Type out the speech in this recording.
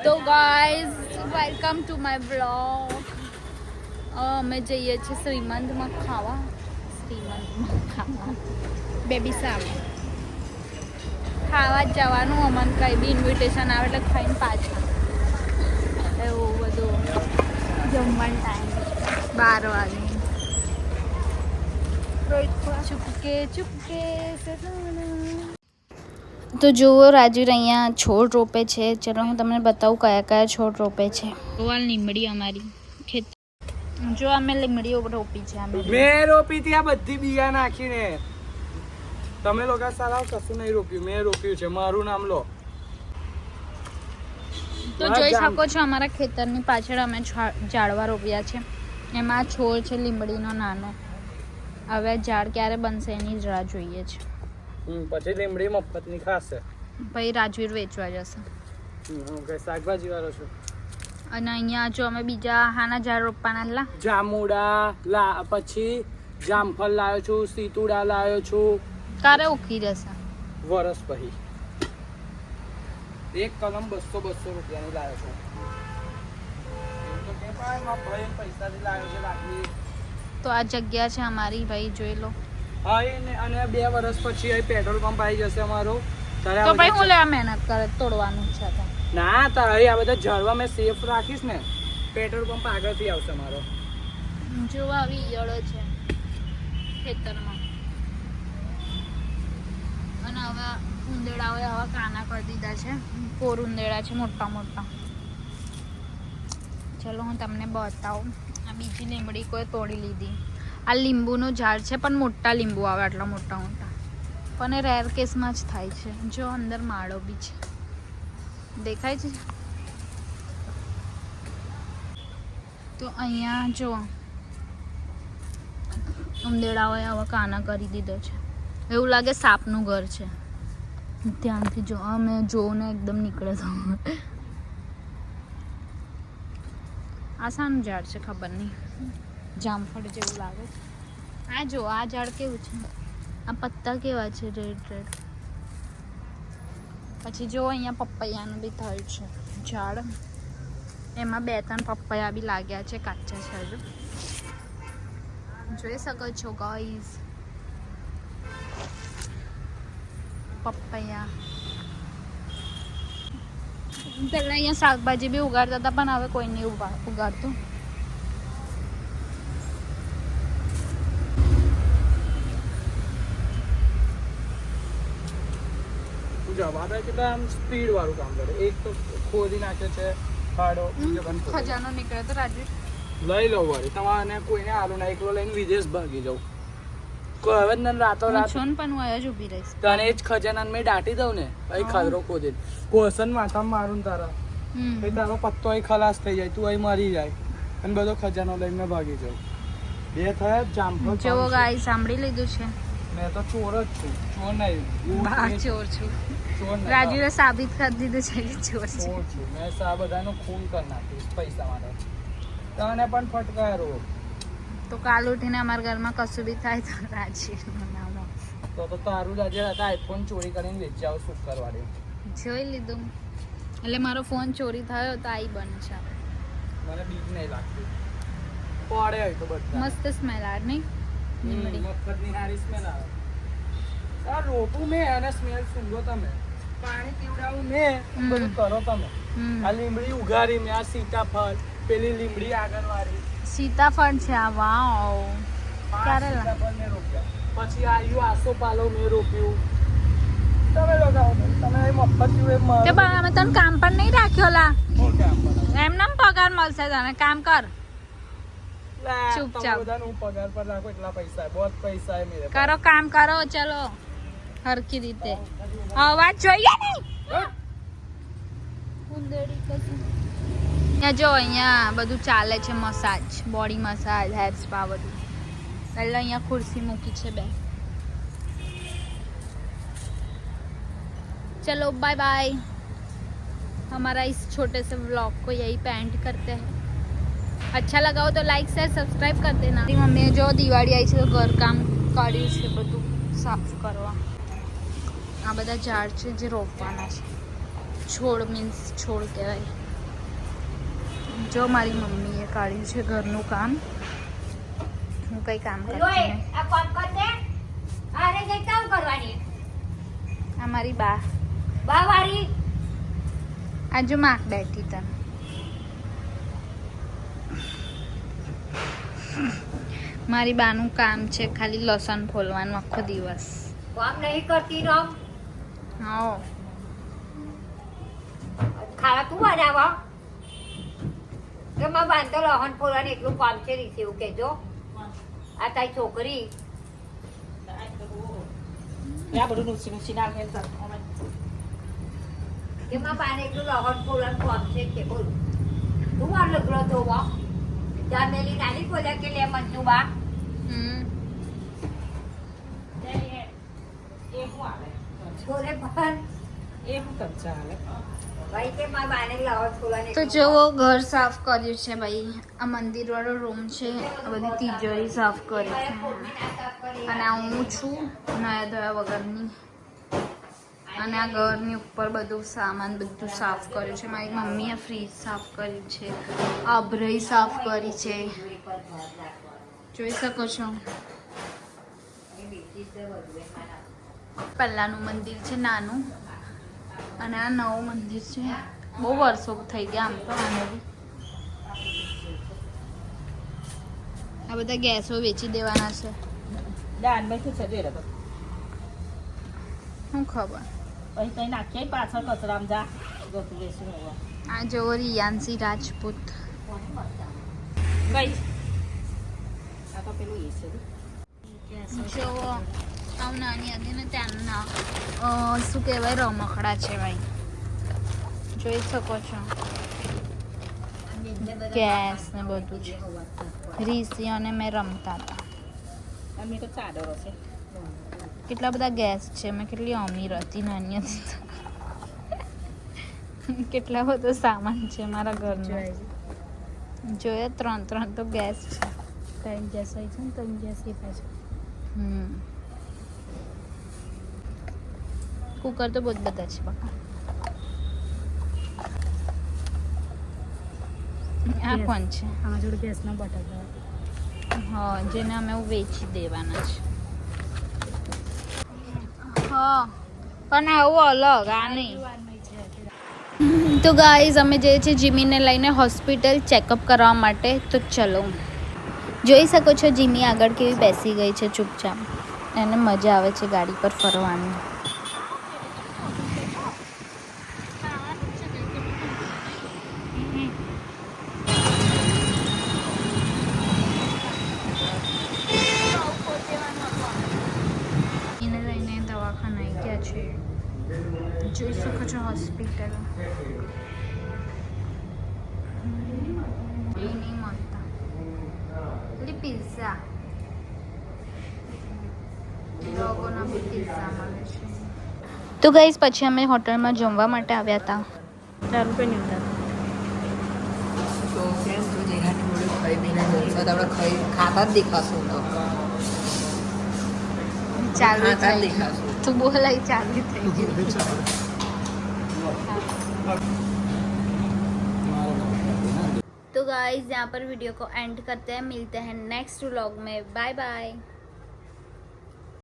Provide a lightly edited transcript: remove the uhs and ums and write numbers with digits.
તો guys welcome to my blog. અમે જઈએ છીએ શ્રીમંતમાં ખાવા બેબી સાહેબ ખાવા જ જવાનું. અમને કંઈ બી ઇન્વિટેશન આવે એટલે ખાઈને પાછા એવું બધું. જમવાનો ટાઈમ 12 વાગે. ચૂપકે ચૂપકે તો જુઓ રાજવીર અહીંયા છોડ રોપે છે. ચલો હું તમને બતાવું કયા કયા છોડ રોપે છે. ગોવાલ લીમડી અમારી ખેતર. જો અમે લીમડીઓ રોપી છે. મેં રોપી હતી આ બધી બિયા નાખીને. તમે લોકો સારા કશું નહીં રોપ્યું, મેં રોપ્યું છે. મારું નામ લો. તો જોઈ શકો છો અમારા ખેતરની પાછળ અમે ઝાડવા રોપ્યા છે. એમાં છોડ છે લીમડીનો નાનો. હવે ઝાડ ક્યારે બનશે એની જ રાહ જોઈએ છે. પછી લીમડી મફતની ખાશે. પછી રાજવીર વેચવા જશે. શાકભાજી વાળો છું. અને અહીંયા જો અમે બીજા હાના ઝાડ રોપવાના જામુડા પછી જામફળ લાવ્યો છું, સીતુડા લાવ્યો છું. ક્યારે ઉખી જશે? વરસ પછી. એક કલમ 200 રૂપિયાની લાવ્યો છું. પૈસાથી લાવ્યો છે રાખવી. તો આ જગ્યા છે અમારી, ભાઈ જોઈ લો. હા અને 2 વર્ષ પછી અહીં પેટ્રોલ પંપ આવી જશે અમારો. તો ભાઈ હું લેવા મહેનત કરે તોડવાનું છે તો ના તારે આ બધા ઝાડવા મેં સેફ રાખીશ ને. પેટ્રોલ પંપ આગળથી આવશે મારો. જો આવી ઈયળો છે ખેતરમાં. અને હવે ઉંદેડાઓએ હવે કાના કરી દીધા છે. પોર ઉંદેડા છે મોટા મોટા. ચલો હું તમને બતાવું. આ બીજી લીમડી કોઈ તોડી લીધી. આ લીંબુનું ઝાડ છે પણ મોટા લીંબુ આવે આટલા મોટા મોટા. પણ એ રેર કેસમાં જ થાય છે. જો અંદર માળો બી છે દેખાય છે. તો અહીંયા જો ઉંદેડાઓએ હવે કાના કરી દીધો છે. એવું લાગે સાપનું ઘર છે. ધ્યાનથી જો અમે જોઉં ને એકદમ નીકળે તો. આ શાનું ઝાડ છે ખબર નહીં. જામફળ જેવું લાગે છે. આ જો આ ઝાડ કેવું છે. આ પત્તા કેવા છે રેડ રેડ. પછી જો અહીંયા પપૈયાનું બી થયું છે ઝાડ. એમાં 2-3 પપૈયા બી લાગ્યા છે કાચા છે હજુ. જોઈ શકો છો ગાઈઝ પપૈયા. પહેલાં અહીંયા શાકભાજી બી ઉગાડતા હતા પણ હવે કોઈ નહીં ઉગાડતું. સ્પીડ વાળું કામ કરે. એક તો ખોદી નાખે છે ખાડો, બીજો ખજાનો નીકળે તો રાજુ લઈ લો વાળી. તમારે કોઈને આલું ના, એકલો લઈને વિદેશ ભાગી જાઉં. હવે ને રાતો રાત પણ હું જ ઊભી રહીશ. તને જ ખજાના મેં દાટી દઉં ને પછી ખદરો ખોદે કોસન માથામાં મારું તારા. પછી તારો પત્તો અહીં ખલાસ થઈ જાય, તું અહીં મરી જાય અને બધો ખજાનો લઈને ભાગી જાઉં. 2 થયા જામફળ. જો ગાઈ સાંભળી લીધું છે. મેં તો ચોર જ છું. ચોર નહીં, ચોર છું. ચોર રાજુએ સાબિત કરી દીધું છે કે ચોર છે. ચોર છું. મેં આ બધાનું ખૂન કરી નાખીશ પૈસા માટે. તને પણ ફટકારો. તો કાલ ઉઠીને અમારા ઘરમાં કશું બી થાય તો રાજવીરનું નામ તો તારું જ આજે હતા આઈફોન ચોરી કરીને વેચી આવ શું કરવાનું. જોઈ લીધું. એટલે મારો ફોન ચોરી થયો તો આઈ બન છે. મને બીક નહીં લાગતી. પડે હોય તો બધા મસ્ત સ્મેલ આવે નહીં. મફતની સારી સ્મેલ આવે. આ રોપું મેં અને સ્મેલ સૂંઘો તમે. પાણી પીવડાવું મેં, બધું કરો તમે. આ લીમડી ઉઘાડી મેં, આ સીતાફળ, પેલી લીમડી આગળવાળી સીતાફળ છે આ. વાવ ક્યારે સીતાફળ મેં રોપ્યા. પછી આયુ આસોપાલો મેં રોપ્યું. તમે લગાવો તમે મફત કે બા અમે તને કામ પણ નહીં રાખ્યો લા. એમ નામ પગાર મળશે તને, કામ કર ચૂપચાપ. પગાર પર રાખો એટલા પૈસા બહુ પૈસા હે મેરે. કરો કામ કરો. ચલો હરખી રીતે અવાજ જોઈએ નહીં. જો અહીંયા બધું ચાલે છે. Massage, body massage, hair spa બધું. પહેલાં અહીંયા ખુરશી મૂકી છે 2. चलो बाय बाय. हमारा इस छोटे से व्लॉग को यही पे एंड करते हैं. अच्छा लगा हो तो लाइक शेयर सब्सक्राइब कर देना. मम्मीए जो દિવાળી આવી છે તો ઘર કામ કાઢ્યું છે બધું સાફ કરવા. આ બધા ઝાડ છે જે રોપવાના છે. છોડ મીન્સ છોડ કહેવાય. જો મારી મમ્મીએ કાઢ્યું છે ઘરનું કામ. હું કંઈ કામ કરતી નહીં. આ કોમ કર દે. અરે જે કામ કરવાની. આ મારી બા. બા વાળી. આ જો માક બેઠી તને. મારી બાનું કામ છે ખાલી લસણ ફોલવાનું આખો દિવસ. કામ નહીં કરતી રમ. હા ખાવા તું બનાવો. કે માં બાંધો લહણ ફોલવાનું એટલું કામ છે રીસે એવું કહેજો. આ તારી છોકરી. કે માં બાને એટલું લહણ ફોલવાનું કામ છે કે બોલ. તું આ લગડો તો વા. જામેલી નાની બોલ્યા કે લે મંજુ બા. હમ બોલે પણ ભાઈ કે માં બાને લહણ ફોલવાનું તો જો ઘર સાફ કર્યું છે ભાઈ. આ મંદિર વાળો રૂમ છે. આ બધી તિજોરી સાફ કરી છે. અને આ હું છું નયા ધોયા વગરની. અને આ ઘરની ઉપર બધું સામાન બધું સાફ કર્યું છે. મારી મમ્મીએ ફ્રીજ સાફ કર્યું છે. આભરાઈ સાફ કરી છે. જોઈ શકો છો. પહેલાનું મંદિર છે નાનું અને આ નવું મંદિર છે. બહુ વર્ષો થઈ ગયા આમ તો આને બી. આ બધા ગેસો વેચી દેવાના છે. શું ખબર. આ જોવો રિયાન્સી રાજપૂત. જોવો આમ નાની હતી ને ત્યાંના શું કહેવાય રમકડા છે ભાઈ. જોઈ શકો છો. ગેસ ને બધું છે. રીસી અને મેં રમતા હતા. કેટલા બધા ગેસ છે. મેં કેટલી અમીર હતી નાની હતી તો. કેટલા બધો સામાન છે મારા ઘરનો. જોયે 3 તો ગેસ છે. 3 ગેસ હોય છે ને 3 ગેસ એ છે. કુકર તો બહુ જ બધા છે બાપા. આ કોણ છે? આમાં જોડે ગેસનો બટન. હા જેને અમે વેચી દેવાના છે. હા પણ આવું અલગ આ નહીં. તો ગાઈઝ અમે જઈએ છીએ જીમીને લઈને હોસ્પિટલ ચેકઅપ કરવા માટે. તો ચલો જોઈ શકો છો જીમી આગળ કેવી બેસી ગઈ છે ચૂપચાપ. એને મજા આવે છે ગાડી પર ફરવાની. એને લઈને દવાખાના ગયા છે. જોઈ શકો છો હોસ્પિટલ. એ નહીં મળતા. એટલે પિઝા લોકોના બી પિઝા મળે છે. તો ગાઈસ પછી અમે હોટલમાં જમવા માટે આવ્યા હતા. તારું કઈ નહીં ઉતાર. તો કેમ તું જેઠાની જોડે ખાઈ પીને જલસો તો આપણે ખાતા જ દેખાશું તો ચાલુ ખાતા જ થઈ દેખાશું. તું બોલાય ચાલુ થઈ ગયું. तो गाइस यहाँ पर वीडियो को एंड करते हैं. मिलते हैं नेक्स्ट व्लॉग में. Bye bye.